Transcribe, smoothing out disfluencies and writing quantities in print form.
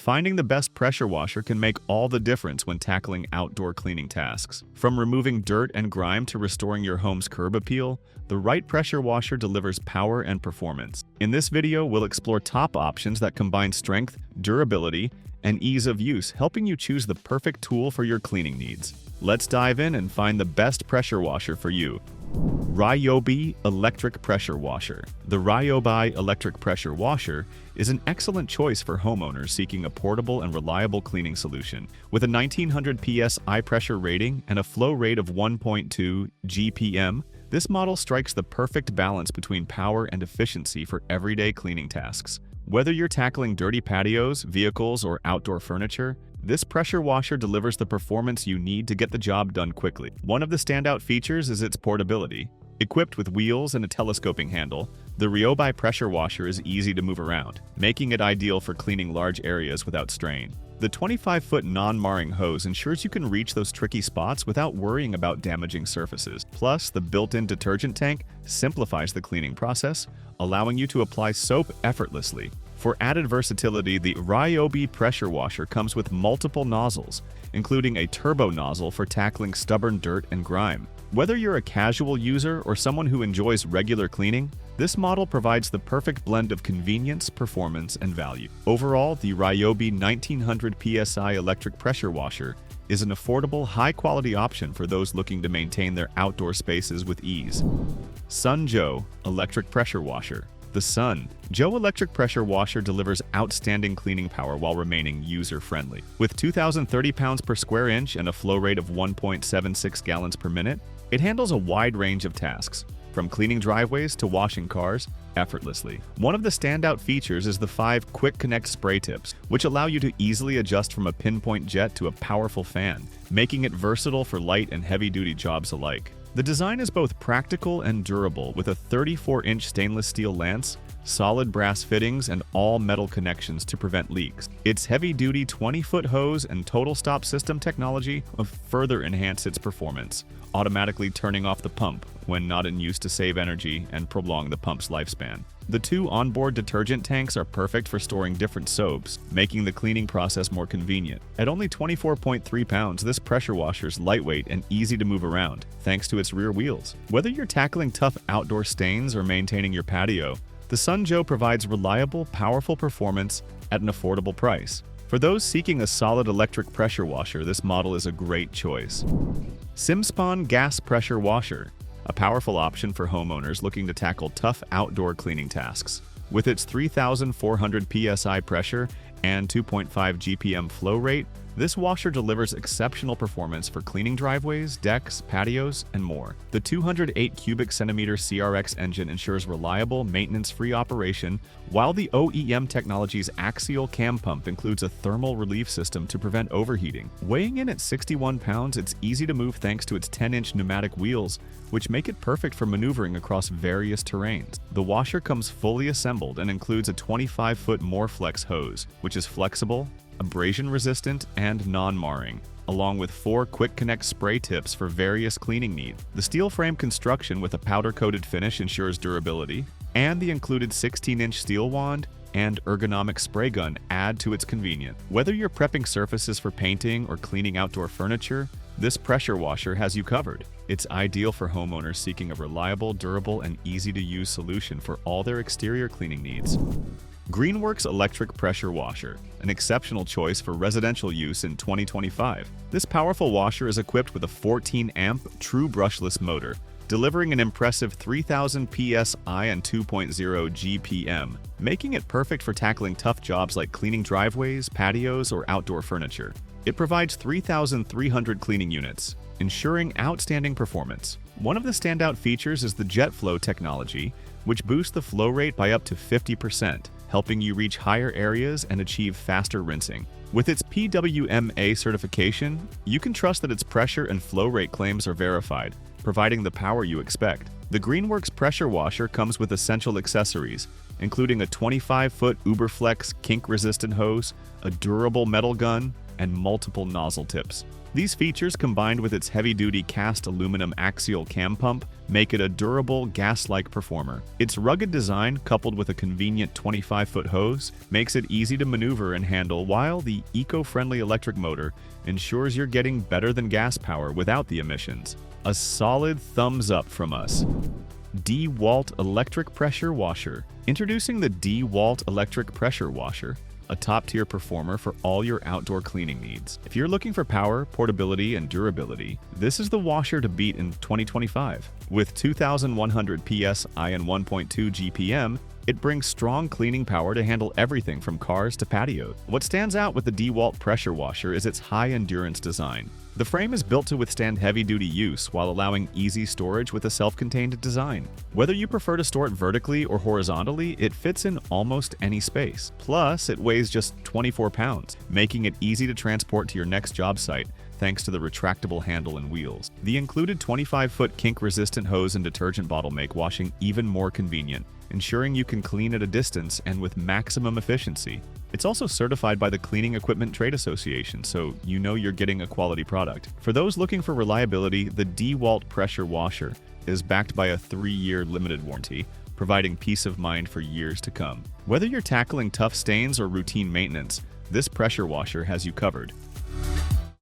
Finding the best pressure washer can make all the difference when tackling outdoor cleaning tasks. From removing dirt and grime to restoring your home's curb appeal, the right pressure washer delivers power and performance. In this video, we'll explore top options that combine strength, durability, and ease of use, helping you choose the perfect tool for your cleaning needs. Let's dive in and find the best pressure washer for you. Ryobi Electric Pressure Washer. The Ryobi Electric Pressure Washer is an excellent choice for homeowners seeking a portable and reliable cleaning solution. With a 1900 PSI pressure rating and a flow rate of 1.2 GPM, this model strikes the perfect balance between power and efficiency for everyday cleaning tasks. Whether you're tackling dirty patios, vehicles, or outdoor furniture, this pressure washer delivers the performance you need to get the job done quickly. One of the standout features is its portability. Equipped with wheels and a telescoping handle, the Ryobi pressure washer is easy to move around, making it ideal for cleaning large areas without strain. The 25-foot non-marring hose ensures you can reach those tricky spots without worrying about damaging surfaces. Plus, the built-in detergent tank simplifies the cleaning process, allowing you to apply soap effortlessly. For added versatility, the Ryobi pressure washer comes with multiple nozzles, including a turbo nozzle for tackling stubborn dirt and grime. Whether you're a casual user or someone who enjoys regular cleaning, this model provides the perfect blend of convenience, performance, and value. Overall, the Ryobi 1900 PSI electric pressure washer is an affordable, high-quality option for those looking to maintain their outdoor spaces with ease. Sun Joe Electric Pressure Washer. The Sun Joe Electric Pressure Washer delivers outstanding cleaning power while remaining user-friendly. With 2,030 pounds per square inch and a flow rate of 1.76 gallons per minute, it handles a wide range of tasks, from cleaning driveways to washing cars, effortlessly. One of the standout features is the 5 Quick Connect spray tips, which allow you to easily adjust from a pinpoint jet to a powerful fan, making it versatile for light and heavy-duty jobs alike. The design is both practical and durable, with a 34-inch stainless steel lance, solid brass fittings, and all-metal connections to prevent leaks. Its heavy-duty 20-foot hose and total stop system technology will further enhance its performance, automatically turning off the pump when not in use to save energy and prolong the pump's lifespan. The 2 onboard detergent tanks are perfect for storing different soaps, making the cleaning process more convenient. At only 24.3 pounds, this pressure washer is lightweight and easy to move around, thanks to its rear wheels. Whether you're tackling tough outdoor stains or maintaining your patio, the Sun Joe provides reliable, powerful performance at an affordable price. For those seeking a solid electric pressure washer, this model is a great choice. Simpson Gas Pressure Washer. A powerful option for homeowners looking to tackle tough outdoor cleaning tasks. With its 3,400 PSI pressure and 2.5 GPM flow rate, this washer delivers exceptional performance for cleaning driveways, decks, patios, and more. The 208 cubic centimeter CRX engine ensures reliable, maintenance-free operation, while the OEM Technologies axial cam pump includes a thermal relief system to prevent overheating. Weighing in at 61 pounds, it's easy to move thanks to its 10-inch pneumatic wheels, which make it perfect for maneuvering across various terrains. The washer comes fully assembled and includes a 25-foot Moreflex hose, which is flexible, abrasion-resistant, and non-marring, along with 4 Quick Connect spray tips for various cleaning needs. The steel frame construction with a powder-coated finish ensures durability, and the included 16-inch steel wand and ergonomic spray gun add to its convenience. Whether you're prepping surfaces for painting or cleaning outdoor furniture, this pressure washer has you covered. It's ideal for homeowners seeking a reliable, durable, and easy-to-use solution for all their exterior cleaning needs. Greenworks Electric Pressure Washer, an exceptional choice for residential use in 2025. This powerful washer is equipped with a 14-amp true brushless motor, delivering an impressive 3,000 PSI and 2.0 GPM, making it perfect for tackling tough jobs like cleaning driveways, patios, or outdoor furniture. It provides 3,300 cleaning units, ensuring outstanding performance. One of the standout features is the jet flow technology, which boosts the flow rate by up to 50%, helping you reach higher areas and achieve faster rinsing. With its PWMA certification, you can trust that its pressure and flow rate claims are verified, providing the power you expect. The Greenworks pressure washer comes with essential accessories, including a 25-foot Uberflex kink-resistant hose, a durable metal gun, and multiple nozzle tips. These features, combined with its heavy-duty cast aluminum axial cam pump, make it a durable, gas-like performer. Its rugged design, coupled with a convenient 25-foot hose, makes it easy to maneuver and handle, while the eco-friendly electric motor ensures you're getting better than gas power without the emissions. A solid thumbs up from us. Dewalt Electric Pressure Washer. Introducing the Dewalt Electric Pressure Washer, a top-tier performer for all your outdoor cleaning needs. If you're looking for power, portability, and durability, this is the washer to beat in 2025. With 2,100 PSI and 1.2 GPM, it brings strong cleaning power to handle everything from cars to patios. What stands out with the Dewalt pressure washer is its high-endurance design. The frame is built to withstand heavy-duty use while allowing easy storage with a self-contained design. Whether you prefer to store it vertically or horizontally, it fits in almost any space. Plus, it weighs just 24 pounds, making it easy to transport to your next job site thanks to the retractable handle and wheels. The included 25-foot kink-resistant hose and detergent bottle make washing even more convenient, ensuring you can clean at a distance and with maximum efficiency. It's also certified by the Cleaning Equipment Trade Association, so you know you're getting a quality product. For those looking for reliability, the Dewalt pressure washer is backed by a 3-year limited warranty, providing peace of mind for years to come. Whether you're tackling tough stains or routine maintenance, this pressure washer has you covered.